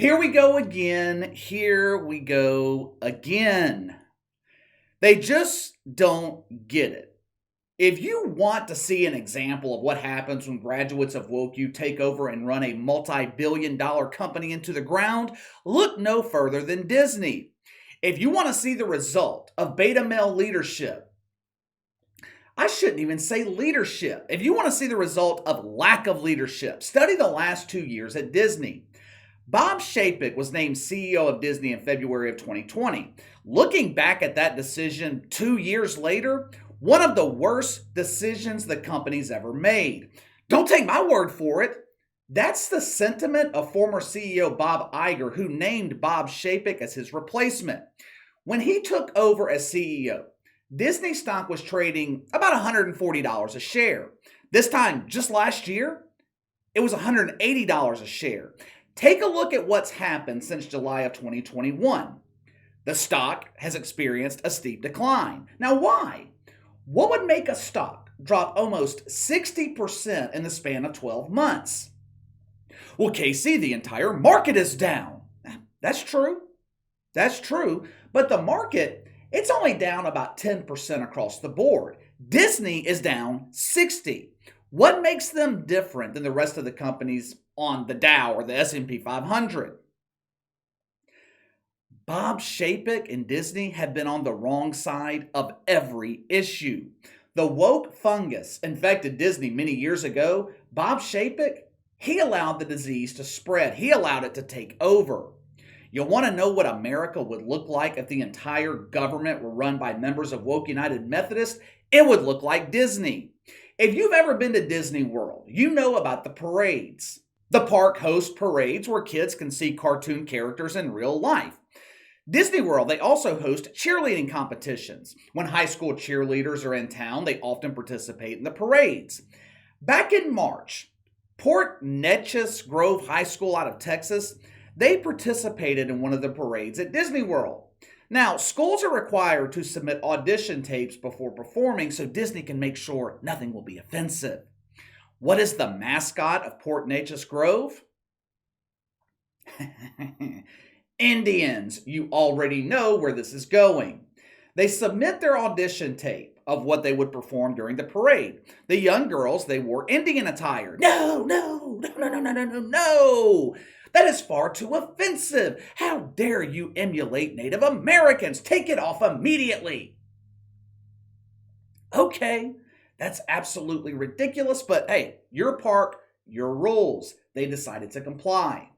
Here we go again. Here we go again. They just don't get it. If you want to see an example of what happens when graduates of woke you take over and run a multi-billion-dollar company into the ground, look no further than Disney. If you want to see the result of beta male leadership, I shouldn't even say leadership. If you want to see the result of lack of leadership, study the last 2 years at Disney. Bob Chapek was named CEO of Disney in February of 2020. Looking back at that decision 2 years later, one of the worst decisions the company's ever made. Don't take my word for it. That's the sentiment of former CEO Bob Iger, who named Bob Chapek as his replacement. When he took over as CEO, Disney stock was trading about $140 a share. This time, just last year, it was $180 a share. Take a look at what's happened since July of 2021. The stock has experienced a steep decline. Now, why? What would make a stock drop almost 60% in the span of 12 months? Well, Casey, the entire market is down. That's true. That's true. But the market, it's only down about 10% across the board. Disney is down 60. What makes them different than the rest of the companies on the Dow or the S&P 500? Bob Chapek and Disney have been on the wrong side of every issue. The woke fungus infected Disney many years ago. Bob Chapek, he allowed the disease to spread. He allowed it to take over. You want to know what America would look like if the entire government were run by members of Woke United Methodist? It would look like Disney. If you've ever been to Disney World, you know about the parades. The park hosts parades where kids can see cartoon characters in real life. Disney World, they also host cheerleading competitions. When high school cheerleaders are in town, they often participate in the parades. Back in March, Port Neches Grove High School out of Texas, they participated in one of the parades at Disney World. Now, schools are required to submit audition tapes before performing so Disney can make sure nothing will be offensive. What is the mascot of Port Neches Grove? Indians. You already know where this is going. They submit their audition tape of what they would perform during the parade. The young girls, they wore Indian attire. No. That is far too offensive. How dare you emulate Native Americans? Take it off immediately. Okay, that's absolutely ridiculous, but hey, your park, your rules. They decided to comply.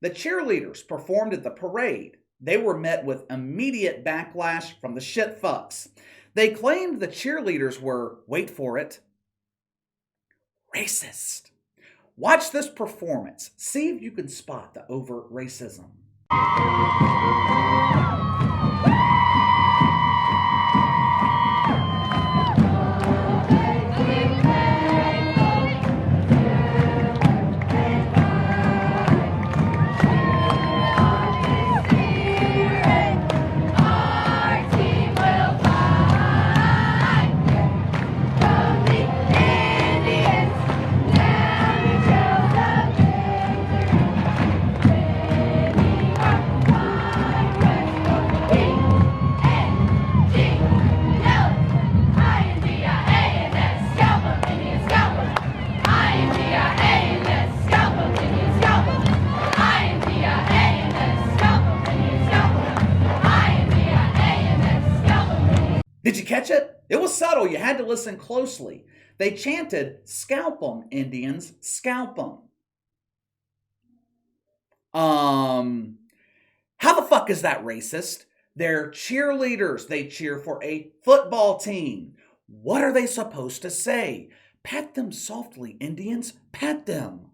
The cheerleaders performed at the parade. They were met with immediate backlash from the shitfucks. They claimed the cheerleaders were, wait for it, racist. Watch this performance. See if you can spot the overt racism. Did you catch it? It was subtle. You had to listen closely. They chanted, "Scalp 'em, Indians, scalp 'em." How the fuck is that racist? They're cheerleaders. They cheer for a football team. What are they supposed to say? Pat them softly, Indians. Pat them.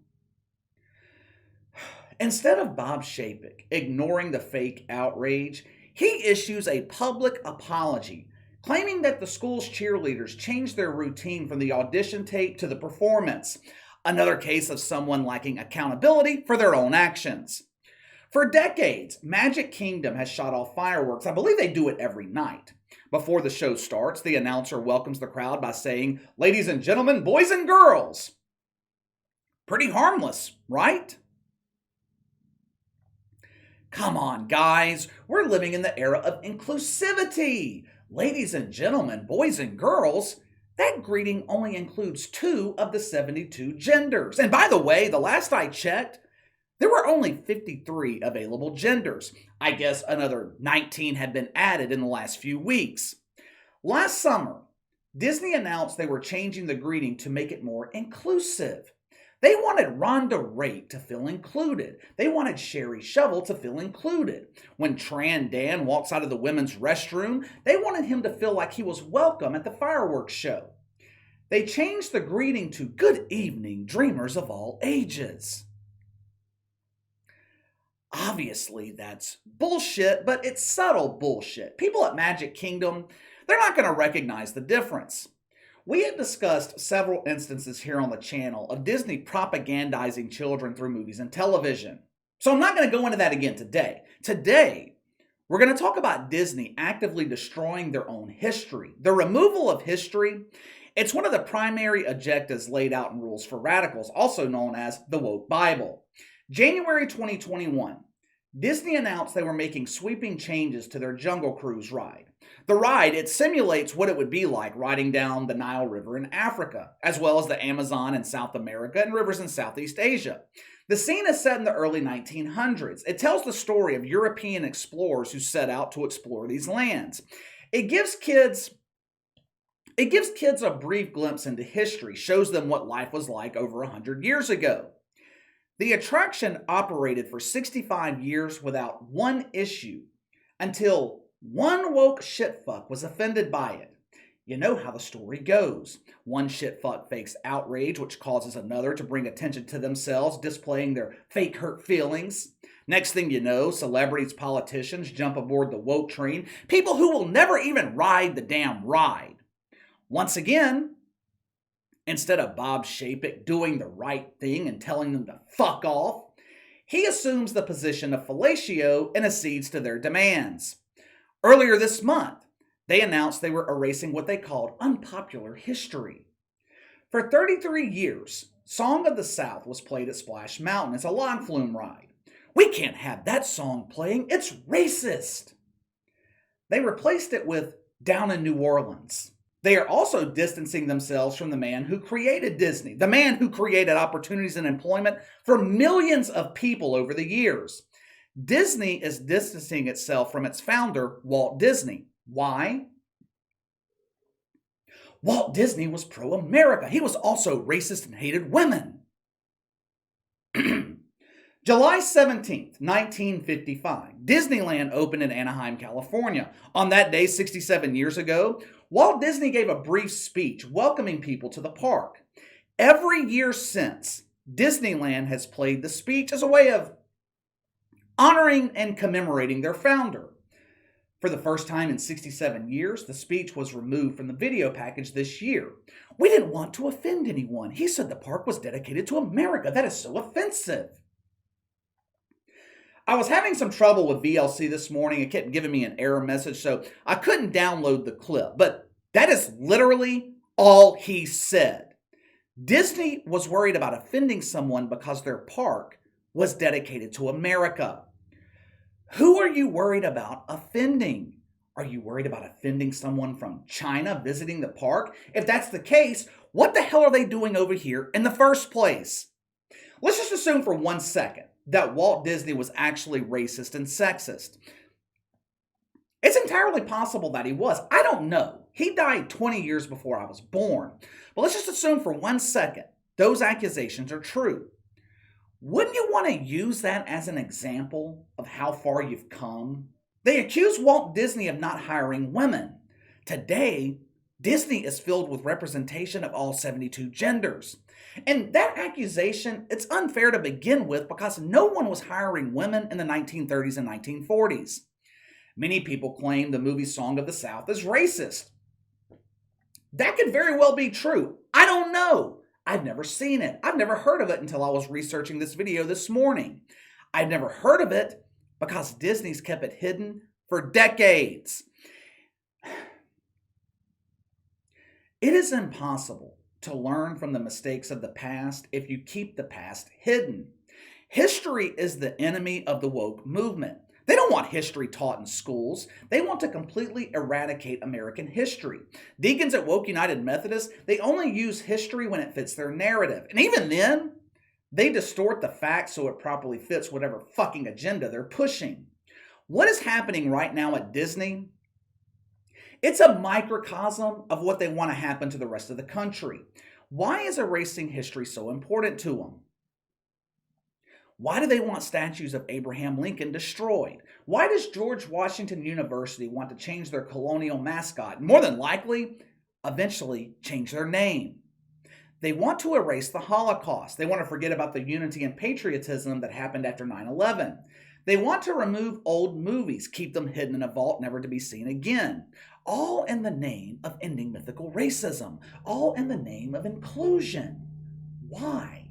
Instead of Bob Chapek ignoring the fake outrage, he issues a public apology, claiming that the school's cheerleaders changed their routine from the audition tape to the performance. Another case of someone lacking accountability for their own actions. For decades, Magic Kingdom has shot off fireworks. I believe they do it every night. Before the show starts, the announcer welcomes the crowd by saying, "Ladies and gentlemen, boys and girls." Pretty harmless, right? Come on, guys, we're living in the era of inclusivity. Ladies and gentlemen, boys and girls, that greeting only includes 2 of the 72 genders. And by the way, the last I checked, there were only 53 available genders. I guess another 19 had been added in the last few weeks. Last summer, Disney announced they were changing the greeting to make it more inclusive. They wanted Rhonda Rake to feel included. They wanted Sherry Shovel to feel included. When Tran Dan walks out of the women's restroom, they wanted him to feel like he was welcome at the fireworks show. They changed the greeting to "Good evening, dreamers of all ages." Obviously, that's bullshit, but it's subtle bullshit. People at Magic Kingdom, they're not going to recognize the difference. We have discussed several instances here on the channel of Disney propagandizing children through movies and television. So I'm not going to go into that again today. Today, we're going to talk about Disney actively destroying their own history. The removal of history, it's one of the primary objectives laid out in Rules for Radicals, also known as the Woke Bible. January 2021, Disney announced they were making sweeping changes to their Jungle Cruise ride. The ride, it simulates what it would be like riding down the Nile River in Africa, as well as the Amazon in South America and rivers in Southeast Asia. The scene is set in the early 1900s. It tells the story of European explorers who set out to explore these lands. It gives kids a brief glimpse into history, shows them what life was like over 100 years ago. The attraction operated for 65 years without one issue until one woke shitfuck was offended by it. You know how the story goes. One shitfuck fakes outrage, which causes another to bring attention to themselves, displaying their fake hurt feelings. Next thing you know, celebrities, politicians jump aboard the woke train, people who will never even ride the damn ride. Once again, instead of Bob Chapek doing the right thing and telling them to fuck off, he assumes the position of fellatio and accedes to their demands. Earlier this month, they announced they were erasing what they called unpopular history. For 33 years, Song of the South was played at Splash Mountain. It's a log flume ride. We can't have that song playing. It's racist. They replaced it with Down in New Orleans. They are also distancing themselves from the man who created Disney, the man who created opportunities and employment for millions of people over the years. Disney is distancing itself from its founder, Walt Disney. Why? Walt Disney was pro-America. He was also racist and hated women. July 17th, 1955, Disneyland opened in Anaheim, California. On that day, 67 years ago, Walt Disney gave a brief speech welcoming people to the park. Every year since, Disneyland has played the speech as a way of honoring and commemorating their founder. For the first time in 67 years, the speech was removed from the video package this year. We didn't want to offend anyone. He said the park was dedicated to America. That is so offensive. I was having some trouble with VLC this morning. It kept giving me an error message, so I couldn't download the clip. But that is literally all he said. Disney was worried about offending someone because their park was dedicated to America. Who are you worried about offending? Are you worried about offending someone from China visiting the park? If that's the case, what the hell are they doing over here in the first place? Let's just assume for 1 second that Walt Disney was actually racist and sexist. It's entirely possible that he was. I don't know. He died 20 years before I was born. But let's just assume for 1 second those accusations are true. Wouldn't you want to use that as an example of how far you've come? They accuse Walt Disney of not hiring women. Today, Disney is filled with representation of all 72 genders. And that accusation, it's unfair to begin with because no one was hiring women in the 1930s and 1940s. Many people claim the movie Song of the South is racist. That could very well be true. I don't know. I've never seen it. I've never heard of it until I was researching this video this morning. I've never heard of it because Disney's kept it hidden for decades. It is impossible to learn from the mistakes of the past if you keep the past hidden. History is the enemy of the woke movement. They don't want history taught in schools. They want to completely eradicate American history. Deacons at Woke United Methodist, they only use history when it fits their narrative. And even then, they distort the facts so it properly fits whatever fucking agenda they're pushing. What is happening right now at Disney? It's a microcosm of what they want to happen to the rest of the country. Why is erasing history so important to them? Why do they want statues of Abraham Lincoln destroyed? Why does George Washington University want to change their colonial mascot? More than likely, eventually change their name. They want to erase the Holocaust. They want to forget about the unity and patriotism that happened after 9/11. They want to remove old movies, keep them hidden in a vault, never to be seen again. All in the name of ending mythical racism. All in the name of inclusion. Why?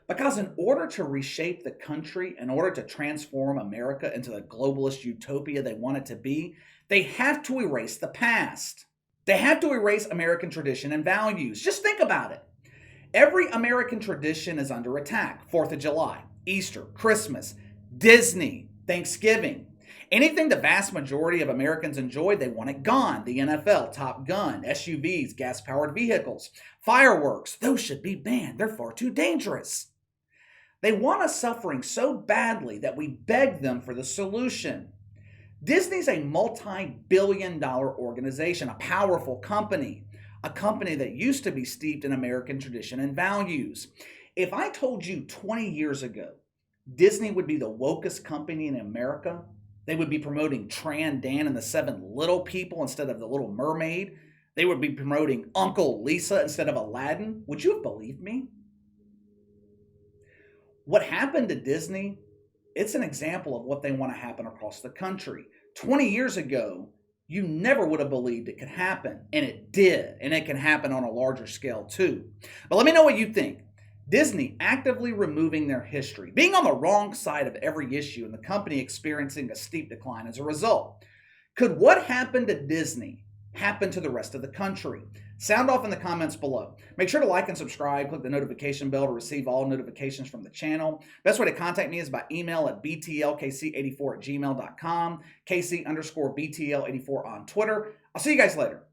Because in order to reshape the country, in order to transform America into the globalist utopia they want it to be, they have to erase the past. They have to erase American tradition and values. Just think about it. Every American tradition is under attack. 4th of July, Easter, Christmas, Disney, Thanksgiving. Anything the vast majority of Americans enjoy, they want it gone. The NFL, Top Gun, SUVs, gas-powered vehicles, fireworks, those should be banned. They're far too dangerous. They want us suffering so badly that we beg them for the solution. Disney's a multi-billion-dollar organization, a powerful company, a company that used to be steeped in American tradition and values. If I told you 20 years ago Disney would be the wokest company in America, they would be promoting Tran Dan and the Seven Little People instead of the Little Mermaid, they would be promoting Uncle Lisa instead of Aladdin, would you have believed me? What happened to Disney, it's an example of what they want to happen across the country. 20 years ago, you never would have believed it could happen, and it did, and it can happen on a larger scale too. But let me know what you think. Disney actively removing their history, being on the wrong side of every issue, and the company experiencing a steep decline as a result. Could what happened to Disney happen to the rest of the country? Sound off in the comments below. Make sure to like and subscribe. Click the notification bell to receive all notifications from the channel. Best way to contact me is by email at btlkc84@gmail.com, KC_BTL84 on Twitter. I'll see you guys later.